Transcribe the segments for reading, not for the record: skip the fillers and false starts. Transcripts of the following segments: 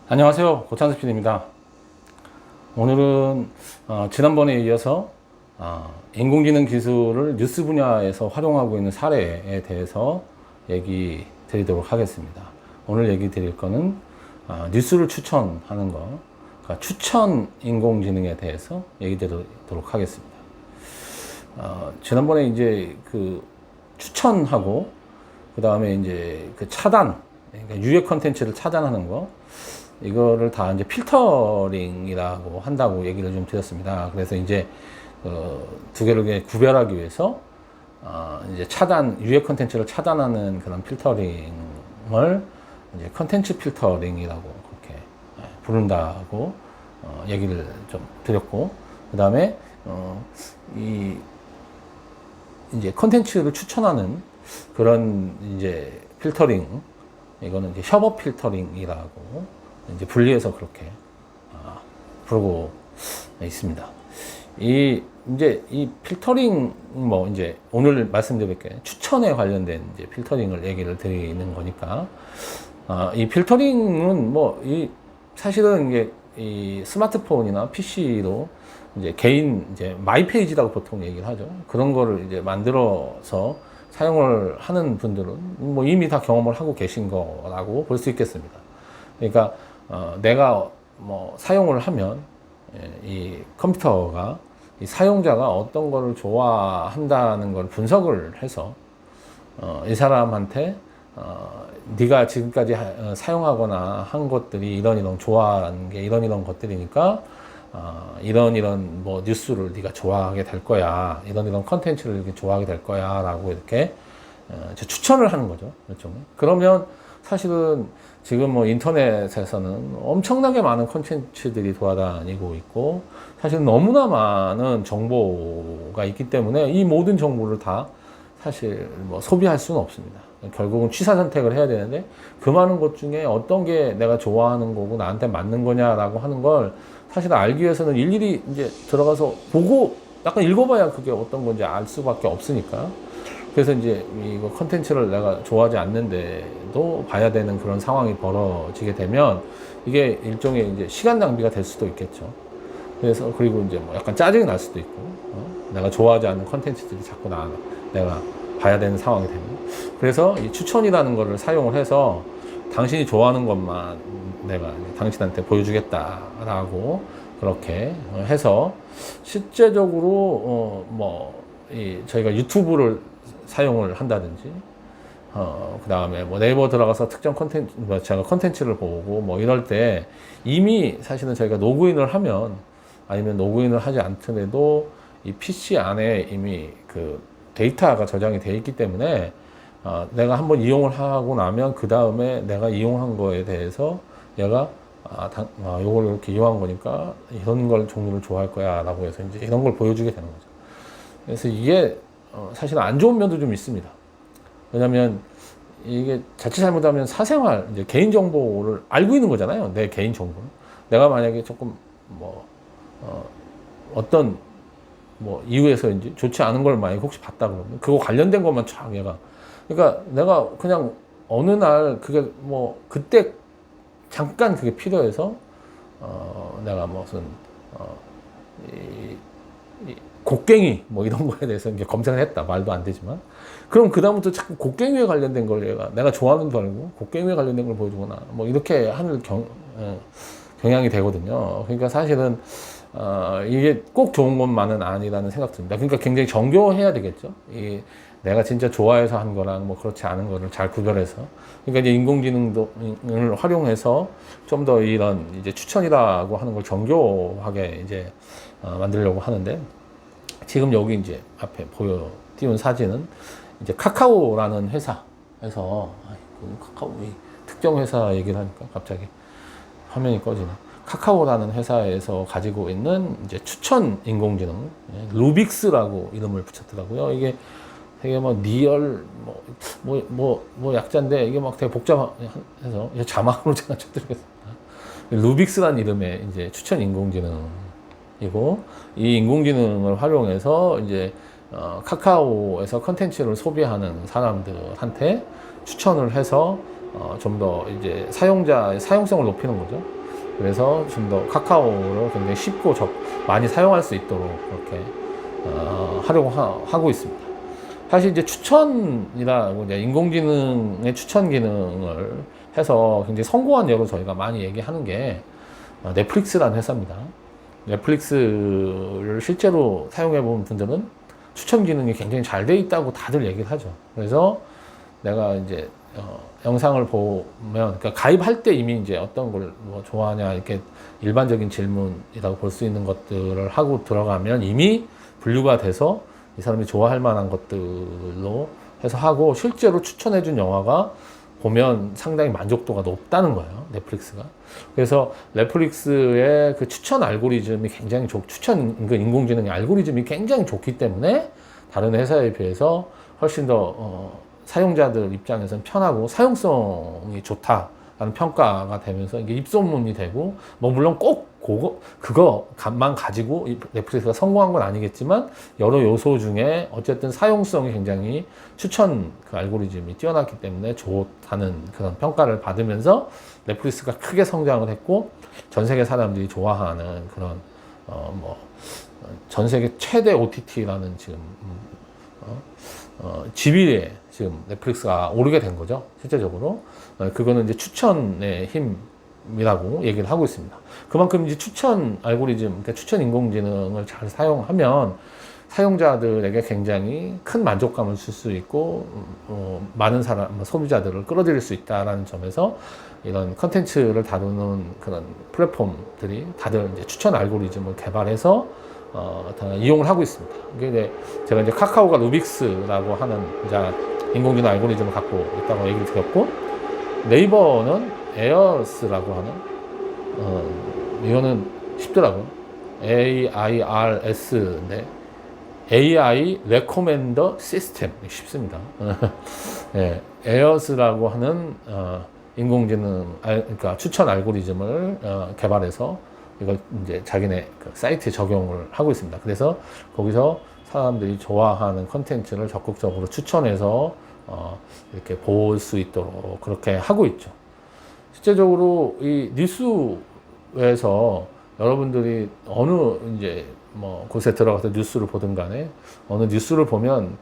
안녕하세요. 고찬수 PD입니다. 오늘은 지난번에 이어서 인공지능 기술을 뉴스 분야에서 활용하고 있는 사례에 대해서 얘기 드리도록 하겠습니다. 오늘 얘기 드릴 거는 뉴스를 추천하는 거, 그러니까 추천 인공지능에 대해서 얘기 드리도록 하겠습니다. 지난번에 이제 그 추천하고 그 다음에 이제 그 차단, 그러니까 유해 컨텐츠를 차단하는 거, 이거를 다 이제 필터링이라고 한다고 얘기를 좀 드렸습니다. 그래서 이제 두 개를 구별하기 위해서 이제 유해 컨텐츠를 차단하는 그런 필터링을 이제 컨텐츠 필터링이라고 그렇게 부른다고 얘기를 좀 드렸고, 그 다음에 이제 컨텐츠를 추천하는 그런 이제 필터링, 이거는 이제 협업 필터링이라고 이제 분리해서 그렇게 부르고 있습니다. 이제 이 필터링 이제 오늘 말씀드릴 게 추천에 관련된 이제 필터링을 얘기를 드리는 거니까, 이 필터링은 사실은 이게 이 스마트폰이나 PC로 이제 개인 이제 마이 페이지라고 보통 얘기를 하죠. 그런 거를 이제 만들어서 사용을 하는 분들은 이미 다 경험을 하고 계신 거라고 볼 수 있겠습니다. 그러니까 내가 사용을 하면 이 컴퓨터가 이 사용자가 어떤 거를 좋아한다는 걸 분석을 해서 이 사람한테 네가 지금까지 사용하거나 한 것들이 이런 좋아하는 게 이런 것들이니까 이런 뉴스를 네가 좋아하게 될 거야, 이런 컨텐츠를 이렇게 좋아하게 될 거야 라고 이렇게 추천을 하는 거죠, 일종의. 그러면 사실은 지금 인터넷에서는 엄청나게 많은 콘텐츠들이 돌아다니고 있고, 사실 너무나 많은 정보가 있기 때문에 이 모든 정보를 다 사실 소비할 수는 없습니다. 결국은 취사 선택을 해야 되는데, 그 많은 것 중에 어떤 게 내가 좋아하는 거고 나한테 맞는 거냐라고 하는 걸 사실 알기 위해서는 일일이 이제 들어가서 보고 약간 읽어봐야 그게 어떤 건지 알 수밖에 없으니까. 그래서 이제 이거 컨텐츠를 내가 좋아하지 않는데도 봐야 되는 그런 상황이 벌어지게 되면 이게 일종의 이제 시간 낭비가 될 수도 있겠죠. 그래서 그리고 이제 약간 짜증이 날 수도 있고, 내가 좋아하지 않는 컨텐츠들이 자꾸 내가 봐야 되는 상황이 되면. 그래서 이 추천이라는 거를 사용을 해서 당신이 좋아하는 것만 내가 당신한테 보여주겠다라고 그렇게 해서 실제적으로 저희가 유튜브를 사용을 한다든지, 그 다음에 네이버 들어가서 특정 컨텐츠, 제가 컨텐츠를 보고 이럴 때 이미 사실은 저희가 로그인을 하면, 아니면 로그인을 하지 않더라도 이 PC 안에 이미 그 데이터가 저장이 되어 있기 때문에 내가 한번 이용을 하고 나면 그 다음에 내가 이용한 거에 대해서 얘가 요걸 이렇게 이용한 거니까 이런 걸 종류를 좋아할 거야 라고 해서 이제 이런 걸 보여주게 되는 거죠. 그래서 이게 사실 안 좋은 면도 좀 있습니다. 왜냐면 이게 자칫 잘못하면 사생활, 이제 개인 정보를 알고 있는 거잖아요. 내 개인 정보는. 내가 만약에 조금 어떤 이유에서인지 좋지 않은 걸 만약에 혹시 봤다 그러면 그거 관련된 것만 쫙 얘가, 그러니까 내가 그냥 어느 날 그게 그때 잠깐 그게 필요해서 내가 무슨 곡괭이 이런 거에 대해서 이제 검색을 했다, 말도 안 되지만, 그럼 그 다음부터 자꾸 곡괭이에 관련된 걸 내가 좋아하는 줄 알고 곡괭이에 관련된 걸 보여주거나 이렇게 하는 경향이 되거든요. 그러니까 사실은 이게 꼭 좋은 것만은 아니라는 생각 듭니다. 그러니까 굉장히 정교해야 되겠죠. 내가 진짜 좋아해서 한 거랑 그렇지 않은 거를 잘 구별해서. 그러니까 이제 인공지능을 활용해서 좀 더 이런 이제 추천이라고 하는 걸 정교하게 이제 만들려고 하는데, 지금 여기 이제 앞에 띄운 사진은 이제 카카오라는 회사에서, 카카오 특정 회사 얘기를 하니까 갑자기 화면이 꺼지네. 카카오라는 회사에서 가지고 있는 이제 추천 인공지능, 루빅스라고 이름을 붙였더라고요. 이게 되게 리얼 약자인데 이게 되게 복잡해서 자막으로 제가 쳐드리겠습니다. 루빅스라는 이름의 이제 추천 인공지능이고, 이 인공지능을 활용해서 이제 카카오에서 컨텐츠를 소비하는 사람들한테 추천을 해서 좀 더 이제 사용자의 사용성을 높이는 거죠. 그래서 좀 더 카카오를 굉장히 쉽고 많이 사용할 수 있도록 그렇게 하려고 하고 있습니다. 사실 이제 추천이라고 이제 인공지능의 추천 기능을 해서 굉장히 성공한 예로 저희가 많이 얘기하는 게 넷플릭스라는 회사입니다. 넷플릭스를 실제로 사용해 본 분들은 추천 기능이 굉장히 잘 돼 있다고 다들 얘기를 하죠. 그래서 내가 이제 영상을 보면, 그러니까 가입할 때 이미 이제 어떤 걸 뭐 좋아하냐 이렇게 일반적인 질문이라고 볼 수 있는 것들을 하고 들어가면 이미 분류가 돼서 이 사람이 좋아할 만한 것들로 해서 하고, 실제로 추천해준 영화가 보면 상당히 만족도가 높다는 거예요, 넷플릭스가. 그래서 넷플릭스의 그 추천 알고리즘이 굉장히 그 인공지능의 알고리즘이 굉장히 좋기 때문에 다른 회사에 비해서 훨씬 더 사용자들 입장에서는 편하고 사용성이 좋다라는 평가가 되면서 이게 입소문이 되고, 뭐 물론 꼭 그거만 가지고 넷플릭스가 성공한 건 아니겠지만 여러 요소 중에 어쨌든 사용성이 굉장히 추천 그 알고리즘이 뛰어났기 때문에 좋다는 그런 평가를 받으면서 넷플릭스가 크게 성장을 했고, 전 세계 사람들이 좋아하는 그런 전 세계 최대 OTT라는 지금 지위에 지금 넷플릭스가 오르게 된 거죠, 실제적으로. 그거는 이제 추천의 힘이라고 얘기를 하고 있습니다. 그만큼 이제 추천 알고리즘, 그러니까 추천 인공지능을 잘 사용하면 사용자들에게 굉장히 큰 만족감을 줄 수 있고, 많은 소비자들을 끌어들일 수 있다는 점에서 이런 컨텐츠를 다루는 그런 플랫폼들이 다들 이제 추천 알고리즘을 개발해서 다 이용을 하고 있습니다. 이게 제가 이제 카카오가 루빅스라고 하는 이제 인공지능 알고리즘을 갖고 있다고 얘기를 드렸고, 네이버는 에어스라고 하는 이거는 쉽더라고요. AIRS인데 AI 레코멘더 시스템, 쉽습니다. 네, 에어스라고 하는 인공지능 그러니까 추천 알고리즘을 개발해서 이걸 이제 자기네 그 사이트에 적용을 하고 있습니다. 그래서 거기서 사람들이 좋아하는 컨텐츠를 적극적으로 추천해서 이렇게 볼 수 있도록 그렇게 하고 있죠. 실제적으로 이 뉴스에서 여러분들이 어느 이제 뭐 곳에 들어가서 뉴스를 보든 간에 어느 뉴스를 보면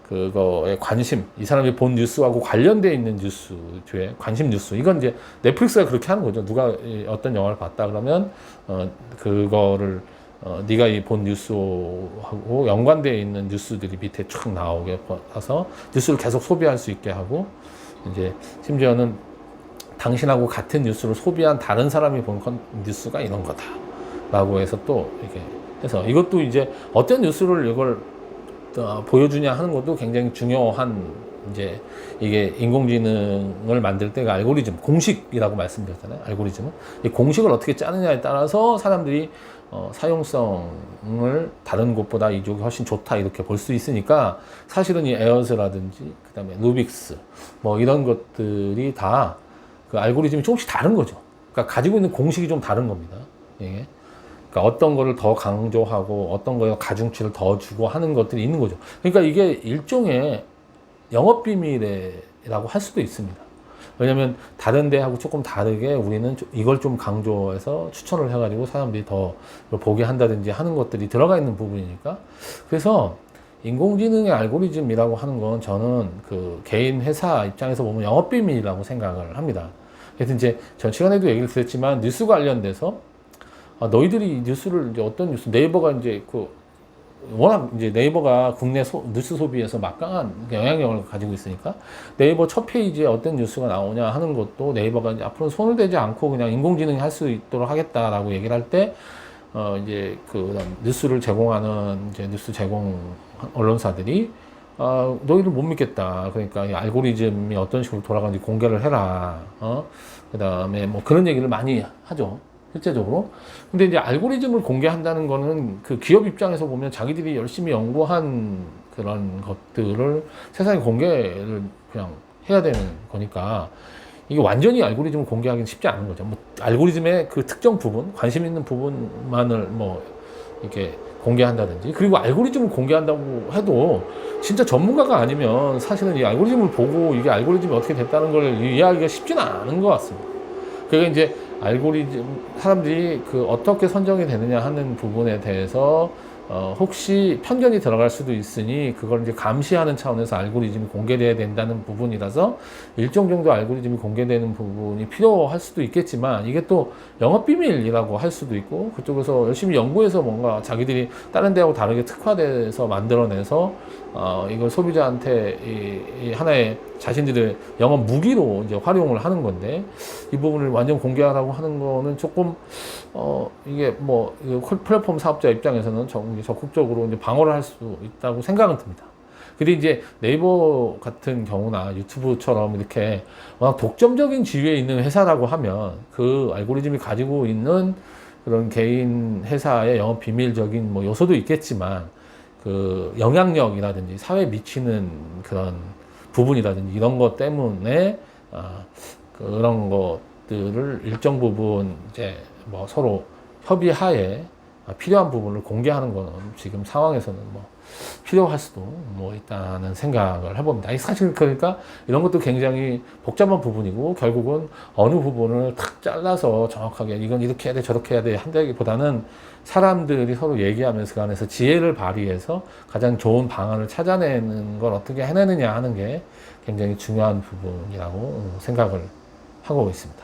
그거에 관심, 이 사람이 본 뉴스하고 관련되어 있는 뉴스 뒤에 관심 뉴스, 이건 이제 넷플릭스가 그렇게 하는 거죠. 누가 어떤 영화를 봤다 그러면 그거를 네가 이 본 뉴스하고 연관되어 있는 뉴스들이 밑에 쭉 나오게 봐서 뉴스를 계속 소비할 수 있게 하고, 이제 심지어는 당신하고 같은 뉴스를 소비한 다른 사람이 본 뉴스가 이런 거다라고 해서 또 이렇게 해서, 이것도 이제 어떤 뉴스를 이걸 보여주냐 하는 것도 굉장히 중요한, 이제 이게 인공지능을 만들 때가 알고리즘, 공식이라고 말씀드렸잖아요. 알고리즘은 이 공식을 어떻게 짜느냐에 따라서 사람들이 사용성을 다른 곳보다 이쪽이 훨씬 좋다 이렇게 볼 수 있으니까, 사실은 이 에어스라든지 그다음에 루빅스 뭐 이런 것들이 다 그 알고리즘이 조금씩 다른 거죠. 그러니까 가지고 있는 공식이 좀 다른 겁니다. 예. 그러니까 어떤 거를 더 강조하고 어떤 거에 가중치를 더 주고 하는 것들이 있는 거죠. 그러니까 이게 일종의 영업 비밀이라고 할 수도 있습니다. 왜냐하면 다른 데하고 조금 다르게 우리는 이걸 좀 강조해서 추천을 해가지고 사람들이 더 보게 한다든지 하는 것들이 들어가 있는 부분이니까. 그래서 인공지능의 알고리즘이라고 하는 건 저는 그 개인 회사 입장에서 보면 영업 비밀이라고 생각을 합니다. 그래서 이제 전 시간에도 얘기를 드렸지만 뉴스 관련돼서 너희들이 뉴스를 이제 어떤 뉴스, 네이버가 이제 워낙 이제 네이버가 국내 뉴스 소비에서 막강한 영향력을 가지고 있으니까 네이버 첫 페이지에 어떤 뉴스가 나오냐 하는 것도 네이버가 이제 앞으로 손을 대지 않고 그냥 인공지능이 할 수 있도록 하겠다라고 얘기를 할 때 이제 뉴스를 제공하는 이제 뉴스 제공 언론사들이 너희를 못 믿겠다. 그러니까 이 알고리즘이 어떤 식으로 돌아가는지 공개를 해라. 그다음에 뭐 그런 얘기를 많이 하죠, 실제적으로. 근데 이제 알고리즘을 공개한다는 거는 그 기업 입장에서 보면 자기들이 열심히 연구한 그런 것들을 세상에 공개를 그냥 해야 되는 거니까, 이게 완전히 알고리즘을 공개하기는 쉽지 않은 거죠. 뭐 알고리즘의 그 특정 부분, 관심 있는 부분만을 뭐 이렇게 공개한다든지, 그리고 알고리즘을 공개한다고 해도 진짜 전문가가 아니면 사실은 이 알고리즘을 보고 이게 알고리즘이 어떻게 됐다는 걸 이해하기가 쉽지는 않은 것 같습니다. 그러니까 이제 알고리즘, 사람들이 그 어떻게 선정이 되느냐 하는 부분에 대해서 혹시 편견이 들어갈 수도 있으니 그걸 이제 감시하는 차원에서 알고리즘이 공개돼야 된다는 부분이라서 일정 정도 알고리즘이 공개되는 부분이 필요할 수도 있겠지만, 이게 또 영업 비밀이라고 할 수도 있고, 그쪽에서 열심히 연구해서 뭔가 자기들이 다른 데하고 다르게 특화돼서 만들어내서 이걸 소비자한테 이 하나의 자신들의 영업 무기로 이제 활용을 하는 건데, 이 부분을 완전 공개하라고 하는 거는 조금 이게 뭐 플랫폼 사업자 입장에서는 적극적으로 이제 방어를 할 수 있다고 생각은 듭니다. 근데 이제 네이버 같은 경우나 유튜브처럼 이렇게 워낙 독점적인 지위에 있는 회사라고 하면 그 알고리즘이 가지고 있는 그런 개인 회사의 영업 비밀적인 뭐 요소도 있겠지만, 그 영향력이라든지 사회에 미치는 그런 부분이라든지 이런 것 때문에 그런 것들을 일정 부분 이제 뭐 서로 협의하에 필요한 부분을 공개하는 거는 지금 상황에서는 뭐 필요할 수도 뭐 있다는 생각을 해봅니다. 사실 그러니까 이런 것도 굉장히 복잡한 부분이고, 결국은 어느 부분을 탁 잘라서 정확하게 이건 이렇게 해야 돼 저렇게 해야 돼 한다기보다는 사람들이 서로 얘기하면서 그 안에서 지혜를 발휘해서 가장 좋은 방안을 찾아내는 걸 어떻게 해내느냐 하는 게 굉장히 중요한 부분이라고 생각을 하고 있습니다.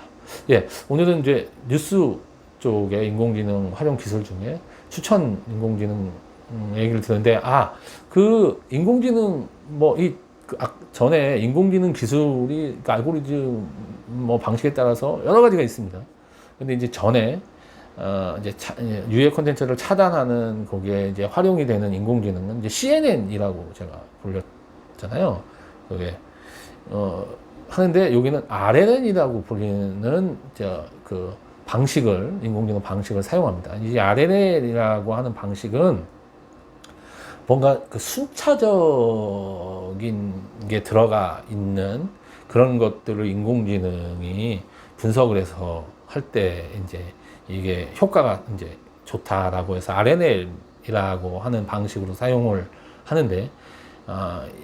예, 오늘은 이제 뉴스 쪽의 인공지능 활용 기술 중에 추천 인공지능 얘기를 들었는데, 그 인공지능 전에 인공지능 기술이 그 알고리즘 뭐 방식에 따라서 여러 가지가 있습니다. 근데 이제 전에 이제 유해 콘텐츠를 차단하는 거기에 이제 활용이 되는 인공지능은 이제 CNN이라고 제가 불렸잖아요. 그게 하는데 여기는 RNN이라고 불리는 그 방식을, 인공지능 방식을 사용합니다. 이 RNN이라고 하는 방식은 뭔가 그 순차적인 게 들어가 있는 그런 것들을 인공지능이 분석을 해서 할 때 이제 이게 효과가 이제 좋다라고 해서 RNN이라고 하는 방식으로 사용을 하는데,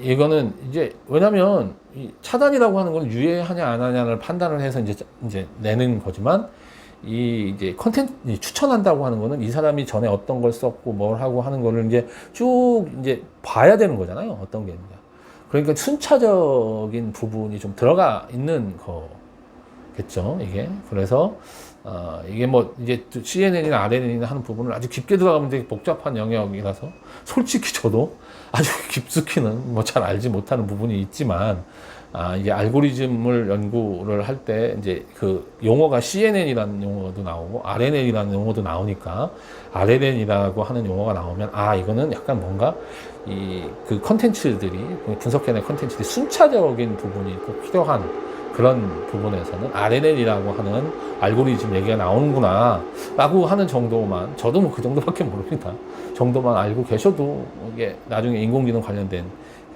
이거는 이제 왜냐면 이 차단이라고 하는 건 유해하냐 안 하냐를 판단을 해서 이제 내는 거지만, 이 이제 컨텐츠 추천한다고 하는 거는 이 사람이 전에 어떤 걸 썼고 뭘 하고 하는 거를 이제 쭉 이제 봐야 되는 거잖아요. 어떤 게 있는가. 그러니까 순차적인 부분이 좀 들어가 있는 거겠죠, 이게. 그래서 이게 뭐 이제 CNN이나 RNN이나 하는 부분을 아주 깊게 들어가면 되게 복잡한 영역이라서 솔직히 저도 아주 깊숙이는 뭐 잘 알지 못하는 부분이 있지만, 이게 알고리즘을 연구를 할 때 이제 그 용어가 CNN이라는 용어도 나오고 RNN이라는 용어도 나오니까, RNN이라고 하는 용어가 나오면 이거는 약간 뭔가 그 컨텐츠들이, 분석해낸 컨텐츠들이 순차적인 부분이 꼭 필요한 그런 부분에서는 RNN이라고 하는 알고리즘 얘기가 나오는구나 라고 하는 정도만, 저도 뭐 그 정도밖에 모릅니다. 정도만 알고 계셔도 이게 나중에 인공지능 관련된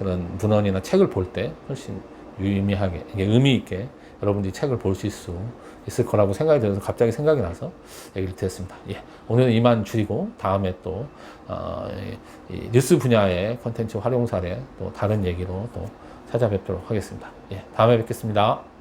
그런 문헌이나 책을 볼 때 훨씬 유의미하게, 이게 의미 있게 여러분들이 책을 볼 수 있을 거라고 생각이 들어서 갑자기 생각이 나서 얘기를 드렸습니다. 예, 오늘은 이만 줄이고 다음에 또 이 뉴스 분야의 콘텐츠 활용 사례 또 다른 얘기로 또 찾아뵙도록 하겠습니다. 예, 다음에 뵙겠습니다.